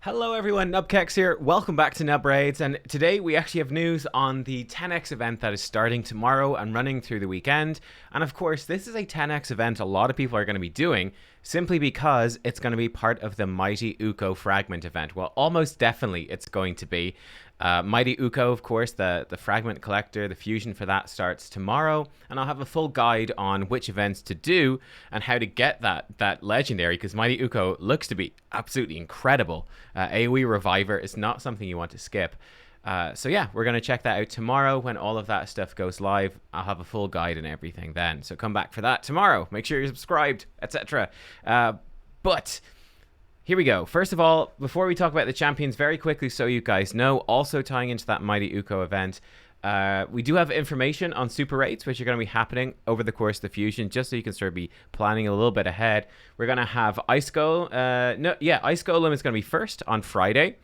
Hello everyone, nubkeks here. Welcome back to Nub Raids, and today we actually have news on the 10x event that is starting tomorrow and running through the weekend. And of course, this is a 10x event a lot of people are going to be doing simply because it's going to be part of the Mighty Ukko fragment event. Well, almost definitely it's going to be. Mighty Ukko, of course, the fragment collector, the fusion for that starts tomorrow, and I'll have a full guide on which events to do and how to get that legendary, because Mighty Ukko looks to be absolutely incredible. AoE Reviver is not something you want to skip. So yeah, we're going to check that out tomorrow when all of that stuff goes live. I'll have a full guide and everything then, so come back for that tomorrow. Make sure you're subscribed, etc. But here we go. First of all, before we talk about the champions, very quickly so you guys know, also tying into that Mighty Ukko event, we do have information on super raids, which are going to be happening over the course of the fusion, just so you can sort of be planning a little bit ahead. We're going to have Ice Golem. Ice Golem is going to be first on Friday.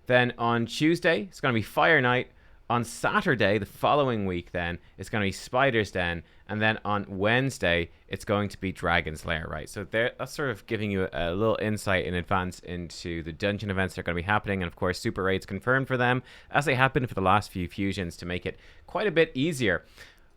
Then on Tuesday, it's going to be Fire Knight. On Saturday, the following week, then, it's going to be Spider's Den. And then on Wednesday, it's going to be Dragon's Lair, right? So that's sort of giving you a little insight in advance into the dungeon events that are going to be happening. And of course, super raids confirmed for them, as they happened for the last few fusions, to make it quite a bit easier.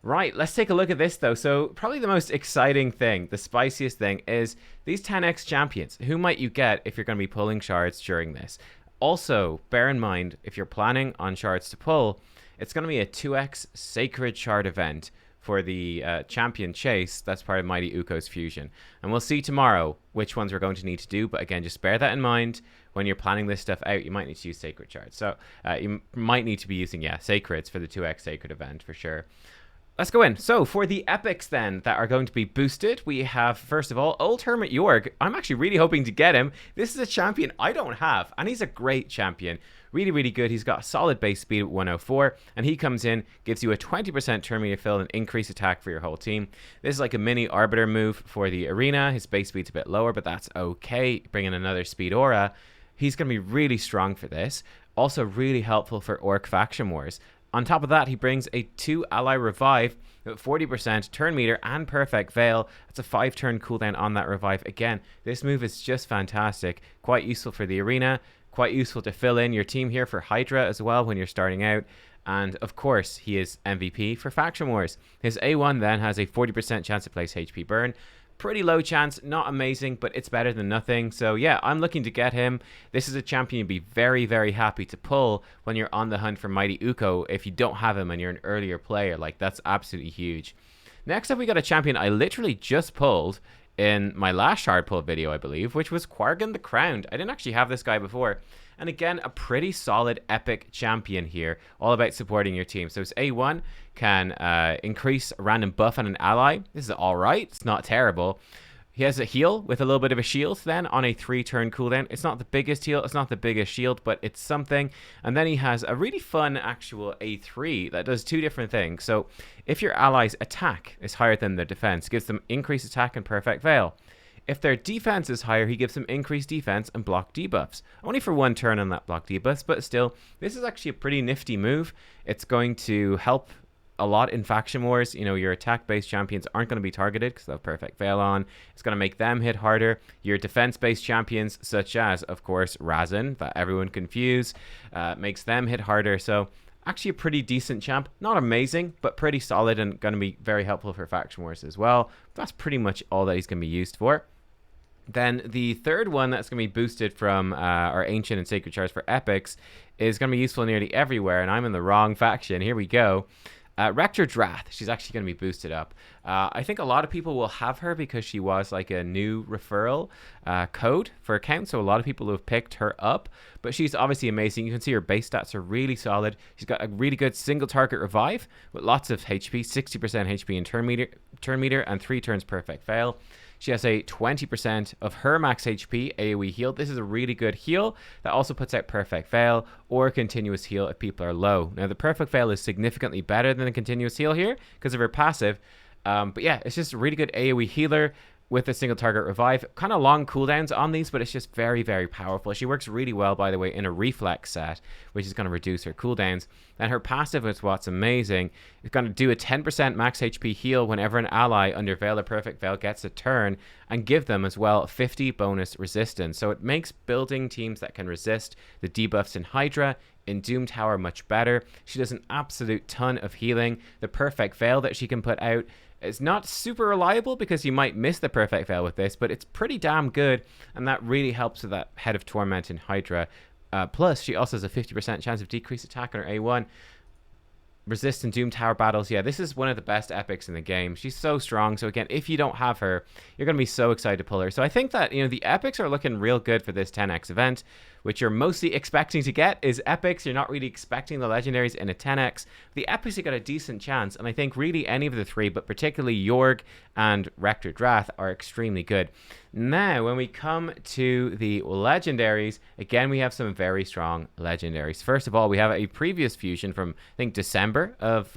Right, let's take a look at this, though. So probably the most exciting thing, the spiciest thing, is these 10x champions. Who might you get if you're going to be pulling shards during this? Also, bear in mind, if you're planning on shards to pull, it's going to be a 2x Sacred Shard event for the champion chase. That's part of Mighty Ukko's fusion. And we'll see tomorrow which ones we're going to need to do. But again, just bear that in mind. When you're planning this stuff out, you might need to use Sacred Shards. So you might need to be using, Sacreds for the 2x Sacred event for sure. Let's go in. So for the epics then that are going to be boosted, we have, first of all, Old Hermit Yorg. I'm actually really hoping to get him. This is a champion I don't have, and he's a great champion. Really, really good. He's got a solid base speed at 104, and he comes in, gives you a 20% turn meter fill and increased attack for your whole team. This is like a mini Arbiter move for the arena. His base speed's a bit lower, but that's okay. Bring in another speed aura. He's going to be really strong for this. Also really helpful for Orc Faction Wars. On top of that, he brings a 2 ally revive at 40% turn meter and perfect veil. That's a 5-turn cooldown on that revive. Again, this move is just fantastic. Quite useful for the arena. Quite useful to fill in your team here for Hydra as well when you're starting out. And of course, he is MVP for Faction Wars. His A1 then has a 40% chance to place HP burn. Pretty low chance, not amazing, but it's better than nothing. So yeah, I'm looking to get him. This is a champion you'd be very, very happy to pull when you're on the hunt for Mighty Ukko. If you don't have him and you're an earlier player, like, that's absolutely huge. Next up, we got a champion I literally just pulled in my last shard pull video, I believe, which was Quargan the Crowned. I didn't actually have this guy before. And again, a pretty solid epic champion here, all about supporting your team. So his A1 can increase a random buff on an ally. This is all right. It's not terrible. He has a heal with a little bit of a shield then on a 3-turn cooldown. It's not the biggest heal, it's not the biggest shield, but it's something. And then he has a really fun actual A3 that does 2 different things. So if your ally's attack is higher than their defense, gives them increased attack and perfect veil. If their defense is higher, he gives them increased defense and block debuffs. Only for 1 turn on that block debuffs, but still, this is actually a pretty nifty move. It's going to help a lot in Faction Wars. You know, your attack-based champions aren't going to be targeted because they have perfect veil on. It's going to make them hit harder. Your defense-based champions, such as, of course, Razin, that everyone confuse, makes them hit harder. So actually a pretty decent champ. Not amazing, but pretty solid and going to be very helpful for Faction Wars as well. That's pretty much all that he's going to be used for. Then the third one that's going to be boosted from our Ancient and Sacred Shards for Epics is going to be useful nearly everywhere, and I'm in the wrong faction. Here we go. Rector Drath, she's actually going to be boosted up. I think a lot of people will have her because she was like a new referral code for accounts, so a lot of people have picked her up, but she's obviously amazing. You can see her base stats are really solid. She's got a really good single target revive with lots of HP, 60% HP in turn meter and 3 turns perfect veil. She has a 20% of her max HP AoE heal. This is a really good heal that also puts out Perfect Veil or Continuous Heal if people are low. Now, the Perfect Veil is significantly better than the Continuous Heal here because of her passive. But yeah, it's just a really good AoE healer. with a single target revive. Kind of long cooldowns on these, but it's just very, very powerful. She works really well, by the way, in a reflex set, which is going to reduce her cooldowns. And her passive is what's amazing. It's going to do a 10% max HP heal whenever an ally under Veil or Perfect Veil gets a turn, and give them as well 50 bonus resistance. So it makes building teams that can resist the debuffs in Hydra, in Doom Tower much better. She does an absolute ton of healing. The Perfect Veil that she can put out, it's not super reliable because you might miss the Perfect Veil with this, but it's pretty damn good, and that really helps with that Head of Torment in Hydra. Plus, she also has a 50% chance of decreased attack on her A1. Resist in Doom Tower battles. Yeah, this is one of the best epics in the game. She's so strong. So again, if you don't have her, you're going to be so excited to pull her. So I think that, the epics are looking real good for this 10x event. Which you're mostly expecting to get is epics. You're not really expecting the legendaries in a 10x. The epics, you got a decent chance, and I think really any of the three, but particularly Jorg and Rector Drath, are extremely good. Now, when we come to the legendaries, again, we have some very strong legendaries. First of all, we have a previous fusion from, I think, December of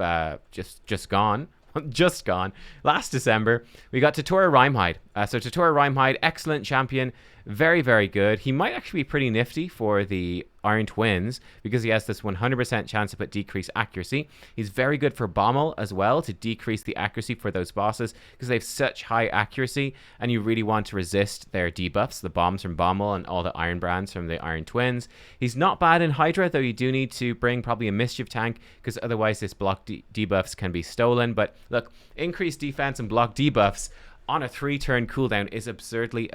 just gone. Just gone. Last December, we got Tutora Rhymehide. So Tutora Rhymehide, excellent champion. Very, very good. He might actually be pretty nifty for the Iron Twins because he has this 100% chance to put decreased accuracy. He's very good for Bommel as well to decrease the accuracy for those bosses because they have such high accuracy and you really want to resist their debuffs, the bombs from Bommel and all the Iron Brands from the Iron Twins. He's not bad in Hydra, though you do need to bring probably a Mischief tank because otherwise this block debuffs can be stolen. But look, increased defense and block debuffs on a 3-turn cooldown is absurdly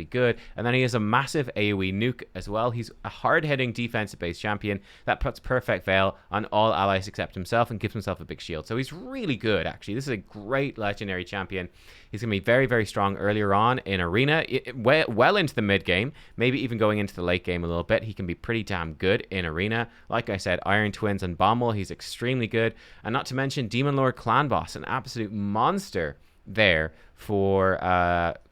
good. And then he has a massive AoE nuke as well. He's a hard-hitting defensive-based champion that puts Perfect Veil on all allies except himself and gives himself a big shield. So he's really good, actually. This is a great legendary champion. He's going to be very, very strong earlier on in Arena, well into the mid-game, maybe even going into the late game a little bit. He can be pretty damn good in Arena. Like I said, Iron Twins and Bommel, he's extremely good. And not to mention Demon Lord Clan Boss, an absolute monster there for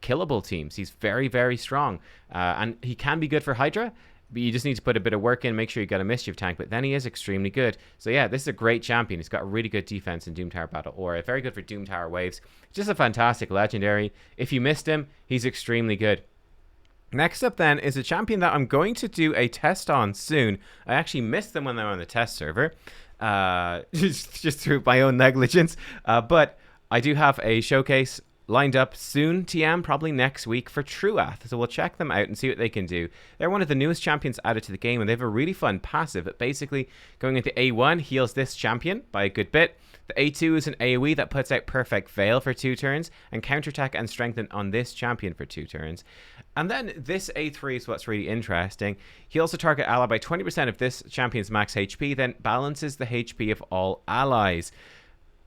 killable teams. He's very, very strong. And he can be good for Hydra, but you just need to put a bit of work in, make sure you got a Mischief tank, but then he is extremely good. So yeah, this is a great champion. He's got really good defense in Doom Tower Battle Aura. Very good for Doom Tower waves. Just a fantastic legendary. If you missed him, he's extremely good. Next up then is a champion that I'm going to do a test on soon. I actually missed them when they were on the test server. Just through my own negligence. But I do have a showcase lined up soon, TM, probably next week for Truath. So we'll check them out and see what they can do. They're one of the newest champions added to the game, and they have a really fun passive. It basically, going into A1, heals this champion by a good bit. The A2 is an AoE that puts out Perfect Veil for 2 turns, and counterattack and strengthen on this champion for 2 turns. And then this A3 is what's really interesting. He also target ally by 20% of this champion's max HP, then balances the HP of all allies.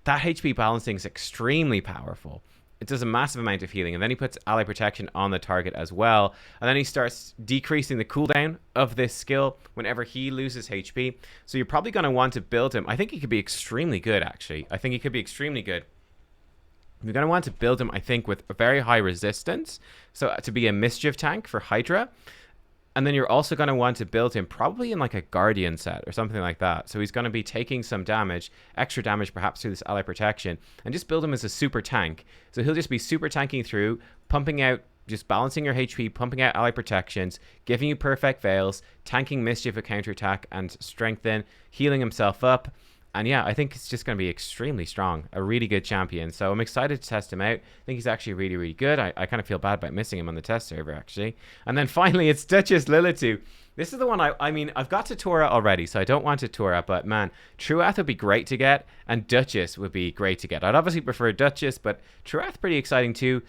That HP balancing is extremely powerful. It does a massive amount of healing, and then he puts ally protection on the target as well. And then he starts decreasing the cooldown of this skill whenever he loses HP. So you're probably going to want to build him. I think he could be extremely good, actually. I think he could be extremely good. You're going to want to build him, I think, with a very high resistance. So to be a Mischief tank for Hydra. And then you're also going to want to build him probably in like a Guardian set or something like that. So he's going to be taking some damage, extra damage perhaps through this ally protection, and just build him as a super tank. So he'll just be super tanking through, pumping out, just balancing your HP, pumping out ally protections, giving you Perfect Veils, tanking Mischief with counterattack and strengthen, healing himself up. And yeah, I think it's just going to be extremely strong. A really good champion. So I'm excited to test him out. I think he's actually really, really good. I kind of feel bad about missing him on the test server, actually. And then finally, it's Duchess Lilitu. This is the one I mean, I've got Tutora already, so I don't want Tutora. But man, Truath would be great to get, and Duchess would be great to get. I'd obviously prefer Duchess, but Truath pretty exciting too.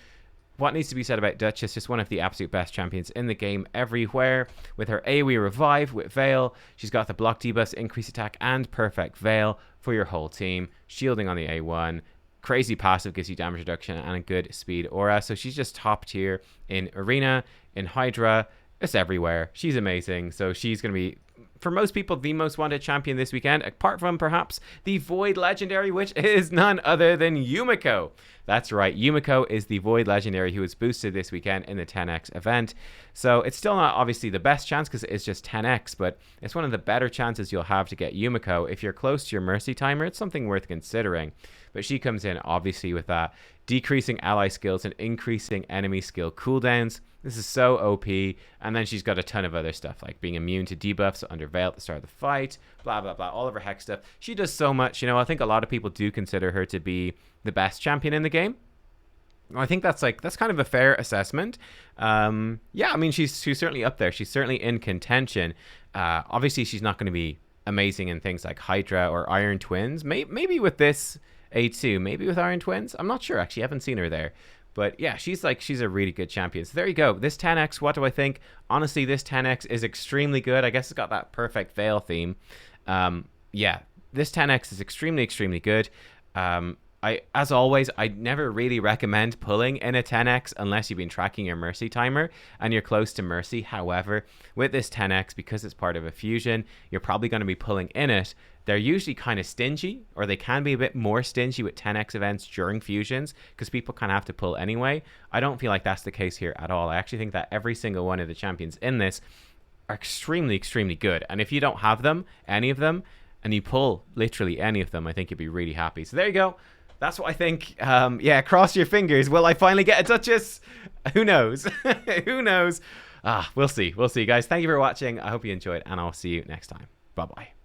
What needs to be said about Duchess? Just one of the absolute best champions in the game everywhere. With her AoE Revive with Veil, she's got the block debuffs, increase attack, and Perfect Veil for your whole team. Shielding on the A1. Crazy passive gives you damage reduction and a good speed aura. So she's just top tier in Arena, in Hydra. It's everywhere. She's amazing. So she's going to be for most people, the most wanted champion this weekend, apart from perhaps the Void Legendary, which is none other than Yumiko. That's right, Yumiko is the Void Legendary who was boosted this weekend in the 10x event. So it's still not obviously the best chance because it's just 10x, but it's one of the better chances you'll have to get Yumiko. If you're close to your Mercy timer, it's something worth considering. But she comes in obviously with that decreasing ally skills and increasing enemy skill cooldowns. This is so OP. And then she's got a ton of other stuff like being immune to debuffs under Veil at the start of the fight, blah, blah, blah, all of her hex stuff. She does so much. You know, I think a lot of people do consider her to be the best champion in the game. I think that's kind of a fair assessment. Yeah, I mean, she's certainly up there. She's certainly in contention. Obviously, she's not going to be amazing in things like Hydra or Iron Twins. Maybe with this A2, maybe with Iron Twins. I'm not sure, actually. I haven't seen her there. But yeah, she's a really good champion. So there you go. This 10x, what do I think? Honestly, this 10x is extremely good. I guess it's got that perfect Veil theme. Yeah, this 10x is extremely, extremely good. As always, I never really recommend pulling in a 10x unless you've been tracking your Mercy timer and you're close to Mercy. However, with this 10x, because it's part of a fusion, you're probably going to be pulling in it. They're usually kind of stingy, or they can be a bit more stingy with 10x events during fusions because people kind of have to pull anyway. I don't feel like that's the case here at all. I actually think that every single one of the champions in this are extremely, extremely good. And if you don't have them, any of them, and you pull literally any of them, I think you'd be really happy. So there you go. That's what I think. Yeah, cross your fingers. Will I finally get a Duchess? Who knows? Who knows? We'll see. We'll see, guys. Thank you for watching. I hope you enjoyed, and I'll see you next time. Bye-bye.